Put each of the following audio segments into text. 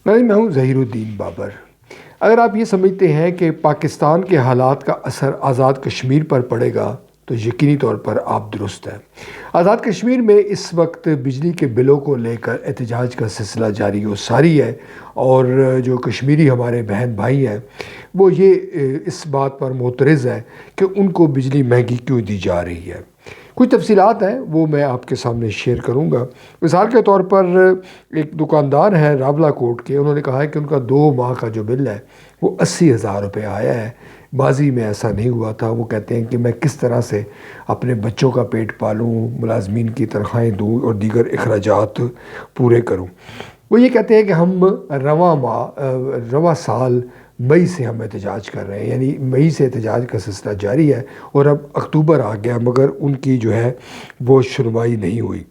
میں ہوں ظہیر الدین بابر۔ اگر آپ یہ سمجھتے ہیں کہ پاکستان کے حالات کا اثر آزاد کشمیر پر پڑے گا تو یقینی طور پر آپ درست ہیں۔ آزاد کشمیر میں اس وقت بجلی کے بلوں کو لے کر احتجاج کا سلسلہ جاری و ساری ہے، اور جو کشمیری ہمارے بہن بھائی ہیں وہ یہ اس بات پر معترض ہیں کہ ان کو بجلی مہنگی کیوں دی جا رہی ہے۔ کچھ تفصیلات ہیں وہ میں آپ کے سامنے شیئر کروں گا۔ مثال کے طور پر ایک دکاندار ہے راولہ کوٹ کے، انہوں نے کہا ہے کہ ان کا 2 ماہ کا جو بل ہے وہ 80,000 روپے آیا ہے۔ ماضی میں ایسا نہیں ہوا تھا۔ وہ کہتے ہیں کہ میں کس طرح سے اپنے بچوں کا پیٹ پالوں، ملازمین کی تنخواہیں دوں اور دیگر اخراجات پورے کروں۔ وہ یہ کہتے ہیں کہ ہم رواں سال مئی سے ہم احتجاج کر رہے ہیں، یعنی مئی سے احتجاج کا سلسلہ جاری ہے اور اب اکتوبر آ گیا مگر ان کی جو ہے وہ سنوائی نہیں ہوئی۔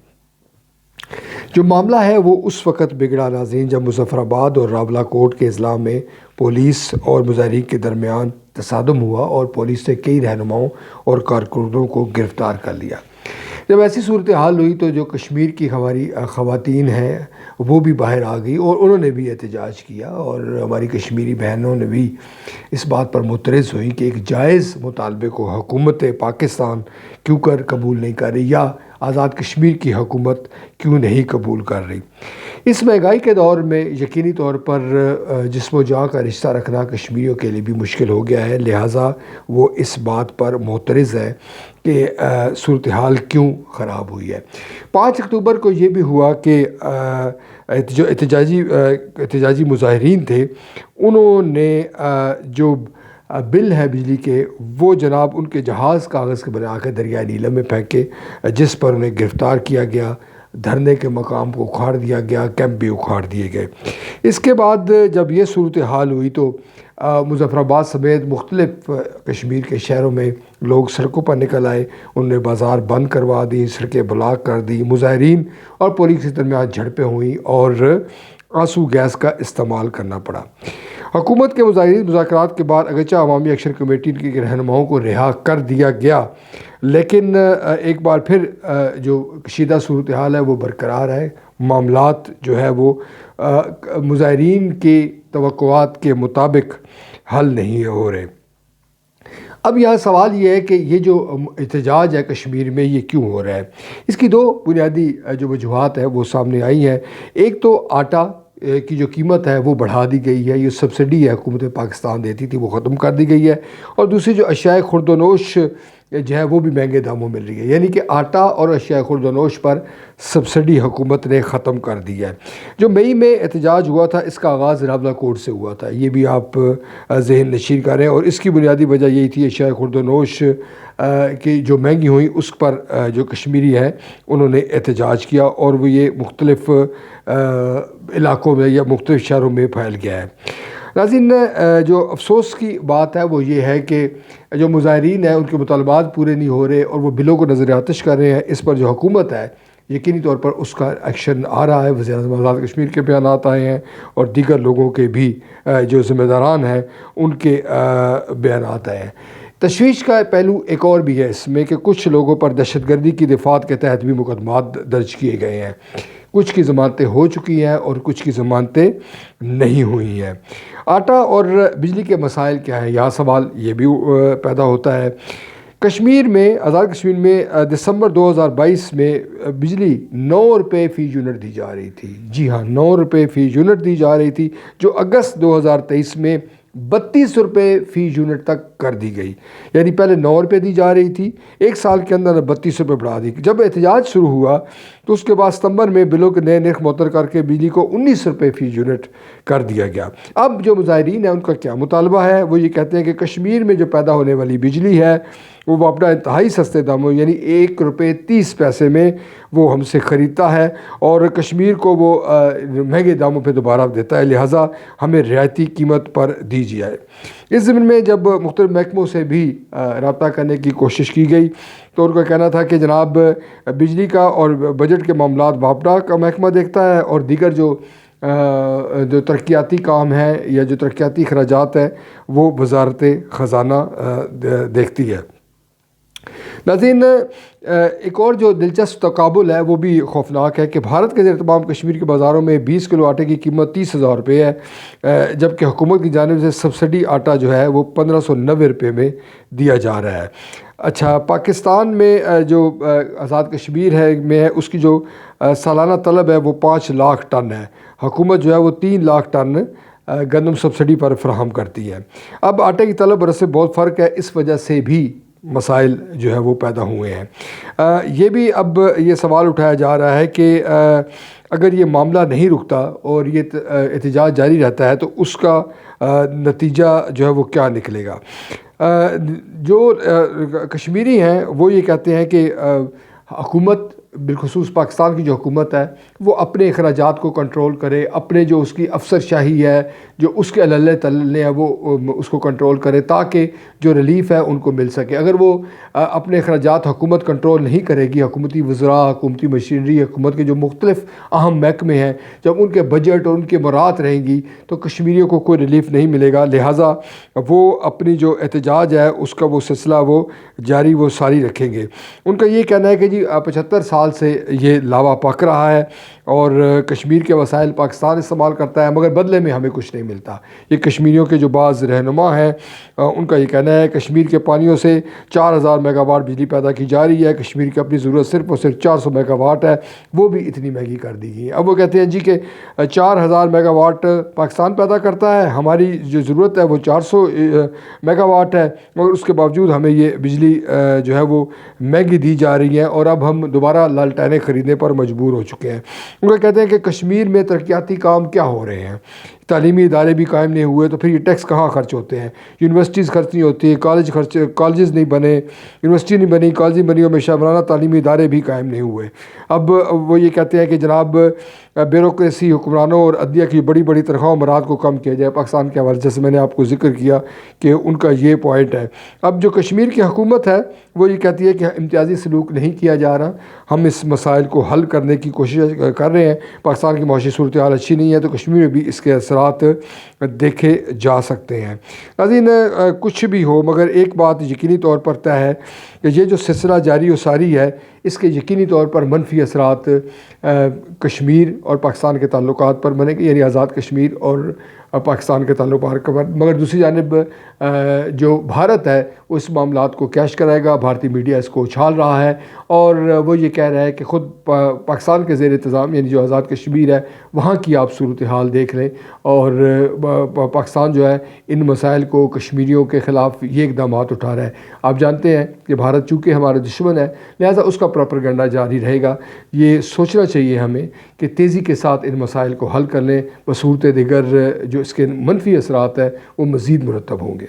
جو معاملہ ہے وہ اس وقت بگڑا ناظرین جب مظفر آباد اور راولہ کوٹ کے اضلاع میں پولیس اور مظاہرین کے درمیان تصادم ہوا اور پولیس نے کئی رہنماؤں اور کارکردوں کو گرفتار کر لیا۔ جب ایسی صورتحال ہوئی تو جو کشمیر کی ہماری خواتین ہیں وہ بھی باہر آ گئی اور انہوں نے بھی احتجاج کیا، اور ہماری کشمیری بہنوں نے بھی اس بات پر معترض ہوئی کہ ایک جائز مطالبے کو حکومت پاکستان کیوں قبول نہیں کر رہی، یا آزاد کشمیر کی حکومت کیوں نہیں قبول کر رہی۔ اس مہنگائی کے دور میں یقینی طور پر جسم و جاں کا رشتہ رکھنا کشمیریوں کے لیے بھی مشکل ہو گیا ہے، لہٰذا وہ اس بات پر معترض ہے کہ صورتحال کیوں خراب ہوئی ہے۔ 5 اکتوبر کو یہ بھی ہوا کہ جو احتجاجی مظاہرین تھے انہوں نے جو بل ہے بجلی کے وہ جناب ان کے جہاز کاغذ کے بنا کے دریائے نیلم میں پھینکے، جس پر انہیں گرفتار کیا گیا، دھرنے کے مقام کو اکھاڑ دیا گیا، کیمپ بھی اکھاڑ دیے گئے۔ اس کے بعد جب یہ صورتحال ہوئی تو مظفر آباد سمیت مختلف کشمیر کے شہروں میں لوگ سڑکوں پر نکل آئے، انہوں نے بازار بند کروا دی، سڑکیں بلاک کر دی، مظاہرین اور پولیس کے درمیان جھڑپیں ہوئیں اور آنسو گیس کا استعمال کرنا پڑا۔ حکومت کے مذاکرات کے بعد اگرچہ عوامی ایکشن کمیٹی کے رہنماؤں کو رہا کر دیا گیا، لیکن ایک بار پھر جو کشیدہ صورتحال ہے وہ برقرار ہے۔ معاملات جو ہے وہ مظاہرین کی توقعات کے مطابق حل نہیں ہو رہے۔ اب یہاں سوال یہ ہے کہ یہ جو احتجاج ہے کشمیر میں یہ کیوں ہو رہا ہے؟ اس کی 2 بنیادی جو وجوہات ہیں وہ سامنے آئی ہیں۔ ایک تو آٹا کی جو قیمت ہے وہ بڑھا دی گئی ہے، یہ سبسڈی ہے حکومت پاکستان دیتی تھی وہ ختم کر دی گئی ہے، اور دوسری جو اشیاء خرد و نوش جو ہے وہ بھی مہنگے داموں مل رہی ہے، یعنی کہ آٹا اور اشیاء خرد و نوش پر سبسڈی حکومت نے ختم کر دی ہے۔ جو مئی میں احتجاج ہوا تھا اس کا آغاز راولہ کوٹ سے ہوا تھا، یہ بھی آپ ذہن نشین کر رہے ہیں، اور اس کی بنیادی وجہ یہی تھی اشیاء خرد و نوش کی جو مہنگی ہوئی اس پر جو کشمیری ہیں انہوں نے احتجاج کیا، اور وہ یہ مختلف علاقوں میں یا مختلف شہروں میں پھیل گیا ہے۔ ناظرین جو افسوس کی بات ہے وہ یہ ہے کہ جو مظاہرین ہیں ان کے مطالبات پورے نہیں ہو رہے اور وہ بلوں کو نظر آتش کر رہے ہیں، اس پر جو حکومت ہے یقینی طور پر اس کا ایکشن آ رہا ہے۔ وزیر اعظم آزاد کشمیر کے بیانات آئے ہیں اور دیگر لوگوں کے بھی جو ذمہ داران ہیں ان کے بیانات آئے ہیں۔ تشویش کا پہلو ایک اور بھی ہے اس میں کہ کچھ لوگوں پر دہشت گردی کی دفعات کے تحت بھی مقدمات درج کیے گئے ہیں، کچھ کی ضمانتیں ہو چکی ہیں اور کچھ کی ضمانتیں نہیں ہوئی ہیں۔ آٹا اور بجلی کے مسائل کیا ہیں، یہاں سوال یہ بھی پیدا ہوتا ہے۔ کشمیر میں آزاد کشمیر میں دسمبر 2022 میں بجلی 9 روپے فی یونٹ دی جا رہی تھی، جی ہاں 9 روپے فی یونٹ دی جا رہی تھی، جو اگست 2023 میں 32 روپے فی یونٹ تک کر دی گئی، یعنی پہلے 9 روپے دی جا رہی تھی، ایک سال کے اندر 32 روپے بڑھا دی۔ جب احتجاج شروع ہوا تو اس کے بعد ستمبر میں بلوں کے نئے نرخ مقرر کر کے بجلی کو 19 روپے فی یونٹ کر دیا گیا۔ اب جو مظاہرین ہیں ان کا کیا مطالبہ ہے؟ وہ یہ کہتے ہیں کہ کشمیر میں جو پیدا ہونے والی بجلی ہے وہ اپنا انتہائی سستے داموں یعنی 1 روپے 30 پیسے میں وہ ہم سے خریدتا ہے اور کشمیر کو وہ مہنگے داموں پہ دوبارہ دیتا ہے، لہٰذا ہمیں رعایتی قیمت پر دیجیے جائے۔ اس ضمن میں جب مختلف محکموں سے بھی رابطہ کرنے کی کوشش کی گئی تو ان کا کہنا تھا کہ جناب بجلی کا اور بجٹ کے معاملات وابڈا کا محکمہ دیکھتا ہے اور دیگر جو ترقیاتی کام ہے یا جو ترقیاتی اخراجات ہیں وہ وزارت خزانہ دیکھتی ہے۔ ناظرین، ایک اور جو دلچسپ تقابل ہے وہ بھی خوفناک ہے کہ بھارت کے زیر اہتمام کشمیر کے بازاروں میں 20 کلو آٹے کی قیمت 30,000 روپے ہے، جبکہ حکومت کی جانب سے سبسڈی آٹا جو ہے وہ 1590 روپے میں دیا جا رہا ہے۔ اچھا، پاکستان میں جو آزاد کشمیر ہے اس کی جو سالانہ طلب ہے وہ 5 لاکھ ٹن ہے، حکومت جو ہے وہ 3 لاکھ ٹن گندم سبسڈی پر فراہم کرتی ہے۔ اب آٹے کی طلب اور سے بہت فرق ہے، اس وجہ سے بھی مسائل جو ہے وہ پیدا ہوئے ہیں۔ یہ بھی اب یہ سوال اٹھایا جا رہا ہے کہ اگر یہ معاملہ نہیں رکتا اور یہ احتجاج جاری رہتا ہے تو اس کا نتیجہ جو ہے وہ کیا نکلے گا۔ جو کشمیری ہیں وہ یہ کہتے ہیں کہ حکومت، بالخصوص پاکستان کی جو حکومت ہے، وہ اپنے اخراجات کو کنٹرول کرے، اپنے جو اس کی افسر شاہی ہے، جو اس کے عللے تلے ہیں، وہ اس کو کنٹرول کرے تاکہ جو ریلیف ہے ان کو مل سکے۔ اگر وہ اپنے اخراجات حکومت کنٹرول نہیں کرے گی، حکومتی وزراء، حکومتی مشینری، حکومت کے جو مختلف اہم محکمے ہیں، جب ان کے بجٹ اور ان کے مراعات رہیں گی تو کشمیریوں کو کوئی ریلیف نہیں ملے گا۔ لہٰذا وہ اپنی جو احتجاج ہے اس کا وہ سلسلہ وہ جاری وہ ساری رکھیں گے۔ ان کا یہ کہنا ہے کہ جی 75 سال سے یہ لاوا پک رہا ہے اور کشمیر کے وسائل پاکستان استعمال کرتا ہے، مگر بدلے میں ہمیں کچھ نہیں ملتا۔ یہ کشمیریوں کے جو بعض رہنما ہیں ان کا یہ کہنا ہے کشمیر کے پانیوں سے 4000 میگا واٹ بجلی پیدا کی جا رہی ہے، کشمیر کی اپنی ضرورت صرف اور صرف 400 میگا واٹ ہے، وہ بھی اتنی مہنگی کر دی گئی ہے۔ اب وہ کہتے ہیں جی کہ 4000 میگا واٹ پاکستان پیدا کرتا ہے، ہماری جو ضرورت ہے وہ 400 میگا واٹ ہے، مگر اس کے باوجود ہمیں یہ بجلی جو ہے وہ مہنگی دی جا رہی ہے اور اب ہم دوبارہ لالٹینیں خریدنے پر مجبور ہو چکے ہیں۔ وہ کہتے ہیں کہ کشمیر میں ترقیاتی کام کیا ہو رہے ہیں، تعلیمی ادارے بھی قائم نہیں ہوئے تو پھر یہ ٹیکس کہاں خرچ ہوتے ہیں، یونیورسٹیز خرچ نہیں ہوتی، کالجز نہیں بنے، یونیورسٹی نہیں بنی، کالج نہیں بنی اور شاہمرانہ تعلیمی ادارے بھی قائم نہیں ہوئے۔ اب وہ یہ کہتے ہیں کہ جناب بیوروکریسی، حکمرانوں اور عدلیہ کی بڑی بڑی تنخواہ و مراد کو کم کیا جائے۔ پاکستان کے حوالے سے میں نے آپ کو ذکر کیا کہ ان کا یہ پوائنٹ ہے۔ اب جو کشمیر کی حکومت ہے وہ یہ کہتی ہے کہ امتیازی سلوک نہیں کیا جا رہا، ہم اس مسائل کو حل کرنے کی کوشش کر رہے ہیں، پاکستان کی معاشی صورتحال اچھی نہیں ہے تو کشمیر میں بھی اس کے اثرات دیکھے جا سکتے ہیں۔ ناظرین، کچھ بھی ہو مگر ایک بات یقینی طور پر طے ہے کہ یہ جو سلسلہ جاری و ساری ہے اس کے یقینی طور پر منفی اثرات کشمیر اور پاکستان کے تعلقات پر بنے گے، یعنی آزاد کشمیر اور پاکستان کے تعلقات پر۔ مگر دوسری جانب جو بھارت ہے وہ اس معاملات کو کیش کرائے گا، بھارتی میڈیا اس کو اچھال رہا ہے اور وہ یہ کہہ رہا ہے کہ خود پاکستان کے زیر انتظام یعنی جو آزاد کشمیر ہے وہاں کی آپ صورتحال دیکھ لیں، اور پاکستان جو ہے ان مسائل کو کشمیریوں کے خلاف یہ اقدامات اٹھا رہا ہے۔ آپ جانتے ہیں کہ بھارت چونکہ ہمارا دشمن ہے لہٰذا اس کا پروپیگنڈا جاری رہے گا۔ یہ سوچنا چاہیے ہمیں کہ تیزی کے ساتھ ان مسائل کو حل کر لیں، بصورت دیگر جو اس کے منفی اثرات ہیں وہ مزید مرتب ہوں گے۔